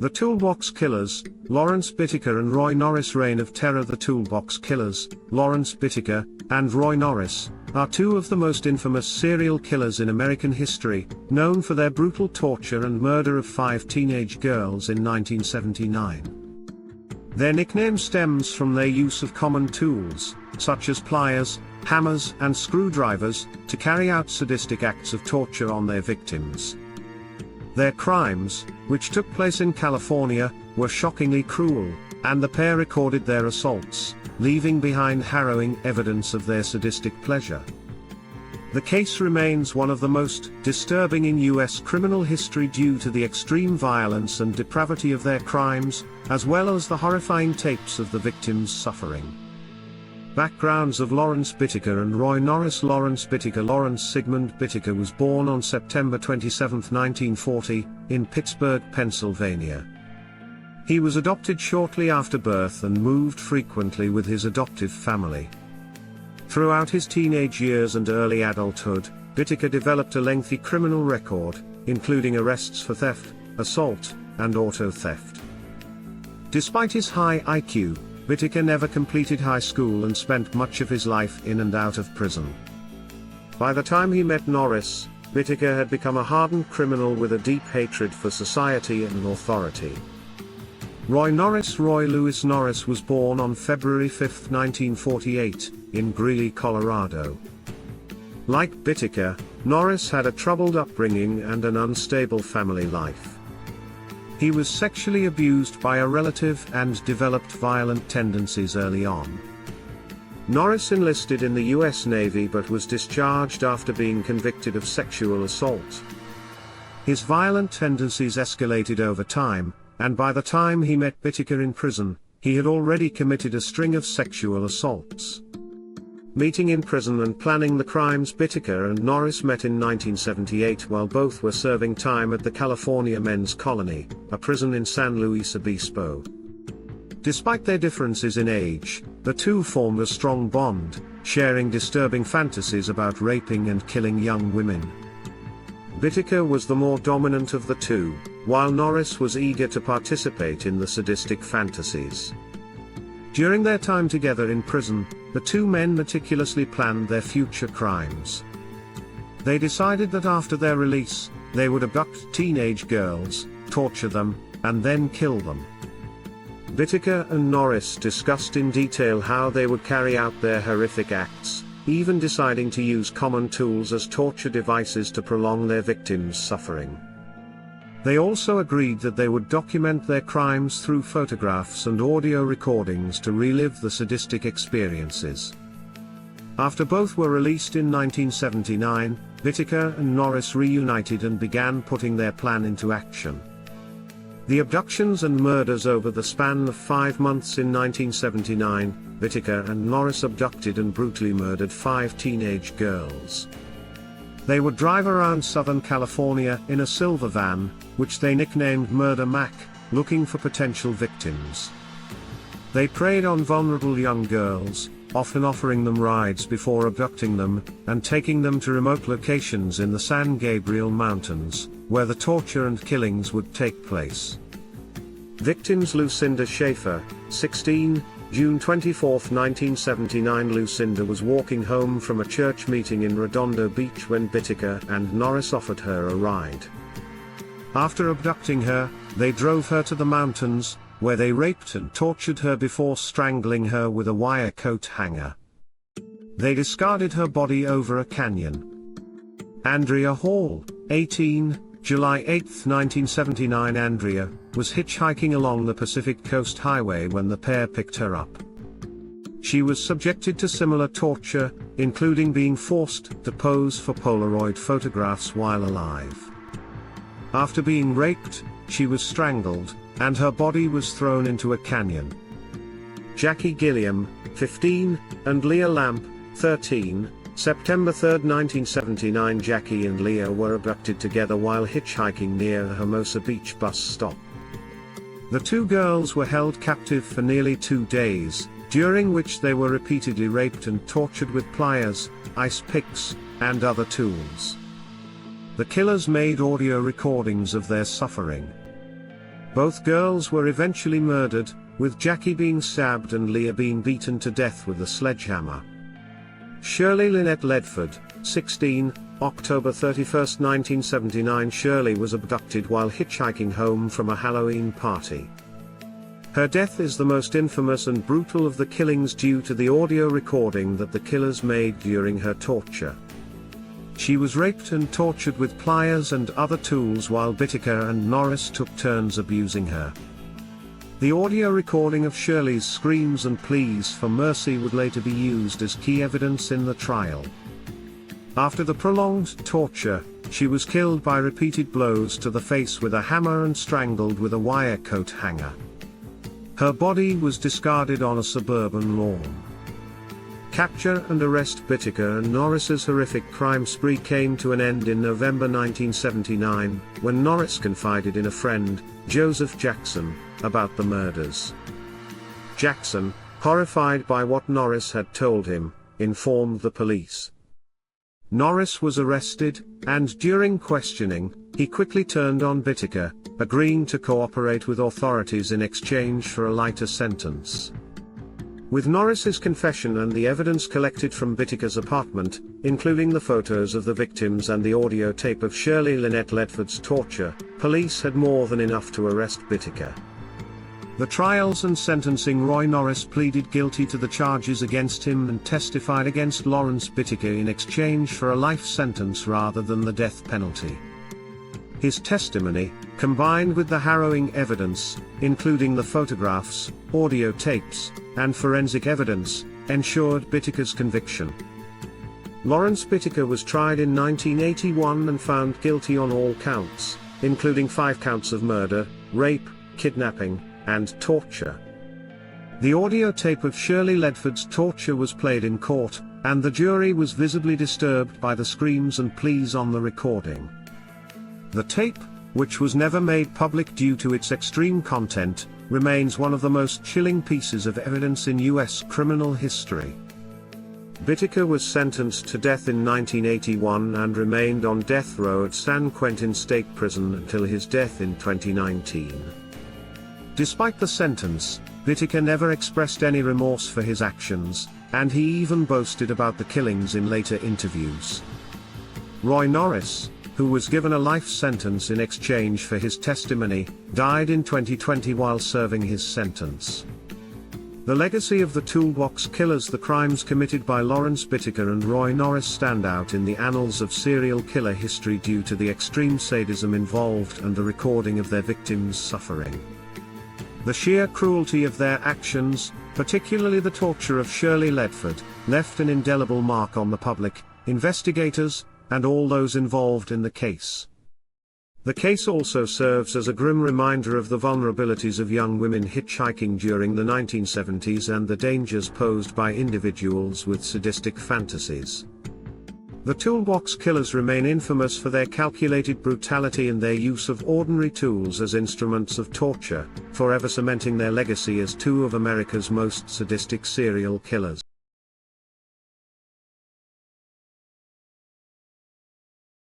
The Toolbox Killers, Lawrence Bittaker and Roy Norris. Reign of Terror. The Toolbox Killers, Lawrence Bittaker and Roy Norris, are two of the most infamous serial killers in American history, known for their brutal torture and murder of 5 teenage girls in 1979. Their nickname stems from their use of common tools, such as pliers, hammers and screwdrivers, to carry out sadistic acts of torture on their victims. Their crimes, which took place in California, were shockingly cruel, and the pair recorded their assaults, leaving behind harrowing evidence of their sadistic pleasure. The case remains one of the most disturbing in U.S. criminal history due to the extreme violence and depravity of their crimes, as well as the horrifying tapes of the victims' suffering. Backgrounds of Lawrence Bittaker and Roy Norris. Lawrence Bittaker. Lawrence Sigmund Bittaker was born on September 27, 1940, in Pittsburgh, Pennsylvania. He was adopted shortly after birth and moved frequently with his adoptive family. Throughout his teenage years and early adulthood, Bittaker developed a lengthy criminal record, including arrests for theft, assault, and auto theft. Despite his high IQ, Bittaker never completed high school and spent much of his life in and out of prison. By the time he met Norris, Bittaker had become a hardened criminal with a deep hatred for society and authority. Roy Norris. Roy Lewis Norris was born on February 5, 1948, in Greeley, Colorado. Like Bittaker, Norris had a troubled upbringing and an unstable family life. He was sexually abused by a relative and developed violent tendencies early on. Norris enlisted in the U.S. Navy but was discharged after being convicted of sexual assault. His violent tendencies escalated over time, and by the time he met Bittaker in prison, he had already committed a string of sexual assaults. Meeting in prison and planning the crimes, Bittaker and Norris met in 1978 while both were serving time at the California Men's Colony, a prison in San Luis Obispo. Despite their differences in age, the two formed a strong bond, sharing disturbing fantasies about raping and killing young women. Bittaker was the more dominant of the two, while Norris was eager to participate in the sadistic fantasies. During their time together in prison, the two men meticulously planned their future crimes. They decided that after their release, they would abduct teenage girls, torture them, and then kill them. Bittaker and Norris discussed in detail how they would carry out their horrific acts, even deciding to use common tools as torture devices to prolong their victims' suffering. They also agreed that they would document their crimes through photographs and audio recordings to relive the sadistic experiences. After both were released in 1979, Bittaker and Norris reunited and began putting their plan into action. The abductions and murders over the span of 5 months in 1979, Bittaker and Norris abducted and brutally murdered 5 teenage girls. They would drive around Southern California in a silver van, which they nicknamed Murder Mac, looking for potential victims. They preyed on vulnerable young girls, often offering them rides before abducting them, and taking them to remote locations in the San Gabriel Mountains, where the torture and killings would take place. Victims: Lucinda Schaefer, 16, June 24, 1979. Lucinda was walking home from a church meeting in Redondo Beach when Bittaker and Norris offered her a ride. After abducting her, they drove her to the mountains, where they raped and tortured her before strangling her with a wire coat hanger. They discarded her body over a canyon. Andrea Hall, 18, July 8, 1979. Andrea was hitchhiking along the Pacific Coast Highway when the pair picked her up. She was subjected to similar torture, including being forced to pose for Polaroid photographs while alive. After being raped, she was strangled, and her body was thrown into a canyon. Jackie Gilliam, 15, and Leah Lamp, 13, September 3, 1979. Jackie and Leah were abducted together while hitchhiking near a Hermosa Beach bus stop. The two girls were held captive for nearly 2 days, during which they were repeatedly raped and tortured with pliers, ice picks, and other tools. The killers made audio recordings of their suffering. Both girls were eventually murdered, with Jackie being stabbed and Leah being beaten to death with a sledgehammer. Shirley Lynette Ledford, 16, October 31, 1979. Shirley was abducted while hitchhiking home from a Halloween party. Her death is the most infamous and brutal of the killings due to the audio recording that the killers made during her torture. She was raped and tortured with pliers and other tools while Bittaker and Norris took turns abusing her. The audio recording of Shirley's screams and pleas for mercy would later be used as key evidence in the trial. After the prolonged torture, she was killed by repeated blows to the face with a hammer and strangled with a wire coat hanger. Her body was discarded on a suburban lawn. Capture and arrest. Bittaker and Norris's horrific crime spree came to an end in November 1979, when Norris confided in a friend, Joseph Jackson, about the murders. Jackson, horrified by what Norris had told him, informed the police. Norris was arrested, and during questioning, he quickly turned on Bittaker, agreeing to cooperate with authorities in exchange for a lighter sentence. With Norris's confession and the evidence collected from Bittaker's apartment, including the photos of the victims and the audio tape of Shirley Lynette Ledford's torture, police had more than enough to arrest Bittaker. The trials and sentencing. Roy Norris pleaded guilty to the charges against him and testified against Lawrence Bittaker in exchange for a life sentence rather than the death penalty. His testimony, combined with the harrowing evidence, including the photographs, audio tapes, and forensic evidence, ensured Bittaker's conviction. Lawrence Bittaker was tried in 1981 and found guilty on all counts, including 5 counts of murder, rape, kidnapping, and torture. The audio tape of Shirley Ledford's torture was played in court, and the jury was visibly disturbed by the screams and pleas on the recording. The tape, which was never made public due to its extreme content, remains one of the most chilling pieces of evidence in U.S. criminal history. Bittaker was sentenced to death in 1981 and remained on death row at San Quentin State Prison until his death in 2019. Despite the sentence, Bittaker never expressed any remorse for his actions, and he even boasted about the killings in later interviews. Roy Norris, who was given a life sentence in exchange for his testimony, died in 2020 while serving his sentence. The legacy of the Toolbox Killers. The crimes committed by Lawrence Bittaker and Roy Norris stand out in the annals of serial killer history due to the extreme sadism involved and the recording of their victims' suffering. The sheer cruelty of their actions, particularly the torture of Shirley Ledford, left an indelible mark on the public, investigators, and all those involved in the case. The case also serves as a grim reminder of the vulnerabilities of young women hitchhiking during the 1970s and the dangers posed by individuals with sadistic fantasies. The Toolbox Killers remain infamous for their calculated brutality and their use of ordinary tools as instruments of torture, forever cementing their legacy as 2 of America's most sadistic serial killers.